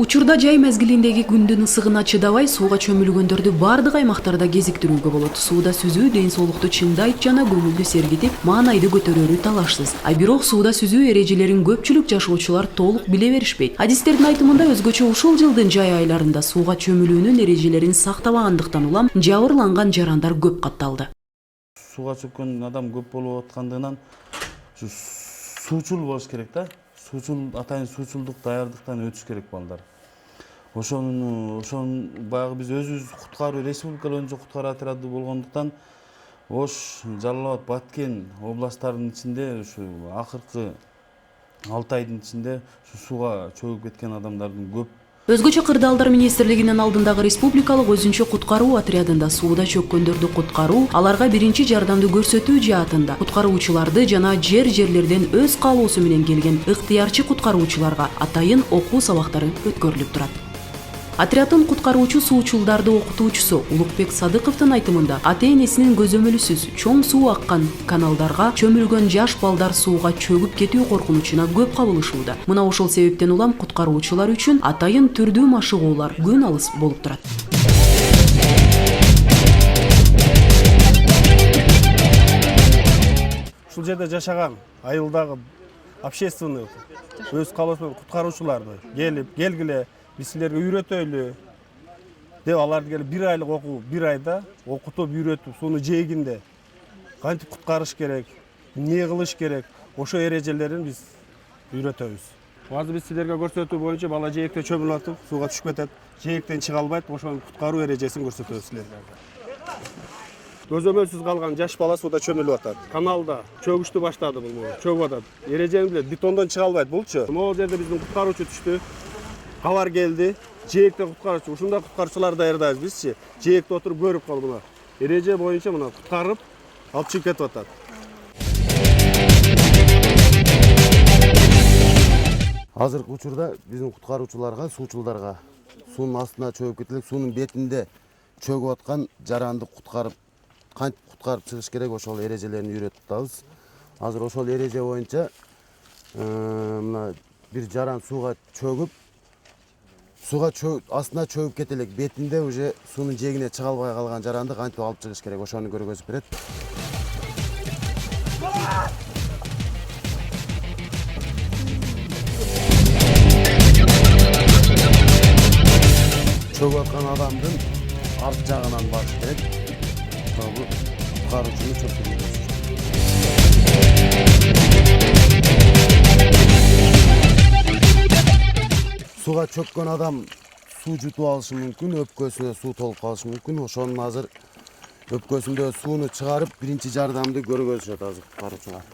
Учурда жай мезгилиндеги күндүн ысыгына чыдабай сууга чөмүлгөндөрдү бардык аймактарда кезиктирүүгө болот. Сууда сүзүү ден соолукту чыңдайт жана көңүлдү сергитип, маанайды көтөрөрү талашсыз. Бирок сууда сүзүү эрежелерин көпчүлүк жашоочулар толук биле беришпейт. Адистердин айтымында өзгөчө ушул жылдын жай айларында сууга чөмүлүүнүн эрежелерин сактабагандыктан улам жабырланган жарандар көп катталды. Сууга чөккөн адам көп болуп аткандыгынан суучул болуш керек да. Атайын суучулдук даярдыктан өтүш керек балдар. Ошону баягы биз өзүбүз куткаруу республика боюнча куткаруу отряды болгондуктан Ош, Жалал Абад, Баткен областтарынын ичинде ушу акыркы 6 айдын ичинде сууга чөгүп кеткен адамдардын көп. Өзгөчө Кырдаалдар министрлигинин алдындагы республикалык өзүнчө куткаруу отрядында сууда чөккөндөрдү куткаруу, аларга биринчи жардамды көрсөтүү жаатында куткаруучуларды жана жерлерден өз каалоосу менен келген ыктыярчы куткаруучуларга атайын окуу сабактары өткөрүлүп турат. Отряддын куткаруучу суучулдарды окутуучусу Улукбек Садыковдун айтымында ата-энесинин көзөмөлүсүз чоң суу аккан каналдарга чөмүлгөн жаш балдар сууга чөгүп кетүү коркунучуна көп кабылышууда. Мына ошол себептен улам куткаруучулар үчүн атайын түрдүү машыгуулар күн алыс болуп турат. Ушул жерде жашаган айылдагы общественный өз каалоосу менен куткаруучуларды келгиле биз силерге үйрөтөлү деп аларды келип 1 айлык окуу, 1 айда окутуп, үйрөтүп, сууну жээгинде кантип куткарыш керек, эмне кылыш керек, ошо эрежелерин биз үйрөтөбүз. Азыр биз силерге көрсөтүү боюнча бала жээкте чөмүлүп атып, сууга түшүп кетет, жээктен чыга албайт, ошонун куткаруу эрежесин көрсөтөбүз силерге. Көзөмөлсүз калган жаш бала сууда чөмүлүп атат. Каналда чөгүштү баштады бул, чөгүп атат. Эрежени билет, бетондон чыга албайт булчу. Могул жерде биздин куткаруучу түштү. Кабар келди, жээкте куткаруучу, ушундай куткаруучулар даярдайбыз бизчи. Жээкте отуруп көрүп калып мына. Эреже боюнча мына куткарып, алып чыгып кетип атат. Азыркы учурда биздин куткаруучуларга, суучулдарга суунун астына чөгүп кетилип, суунун бетинде чөгүп аткан жаранды кантип куткарып чыгыш керек, ошол эрежелерин үйрөтүп атабыз. Азыр ошол эреже боюнча мына бир жаран сууга астына чөгүп кете элек, бетинде уже суунун жээгине чыга албай калган жаранды кантип алып чыгыш керек, ошону көргөзүп берет. Чөгүп аткан адамдын арт жагынан барыш керек. Бул куткаруучуну чөктүрүү. Сууга чөккөн адам суу жутуп алышы мүмкүн, өпкөсүнө суу толуп калышы мүмкүн. Ошонун азыр өпкөсүндө сууну чыгарып, биринчи жардамды көргөзүшөт азыр куткаруучулар.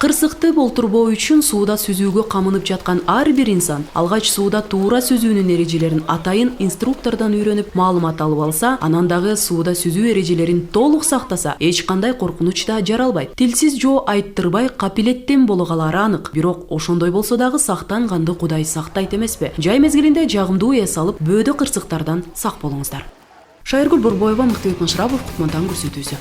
Кырсыкты болтурбоо үчүн сууда сүзүүгө камынып жаткан ар бир инсан алгач сууда туура сүзүүнүн эрежелерин атайын инструктордон үйрөнүп, маалымат алып алса, анан дагы сууда сүзүү эрежелерин толук сактаса, эч кандай коркунуч да жаралбайт. Тилсиз жоо айттырбай капилеттен боло калары анык. Бирок ошондой болсо дагы сактанганды Кудай сактайт эмеспи? Жай мезгилинде жагымдуу эс алып, бөөдө кырсыктардан сак болуңуздар. Шайыргүл Борбоева, Мыктыбек Машрабов, Кутман таң көрсөтүүсү.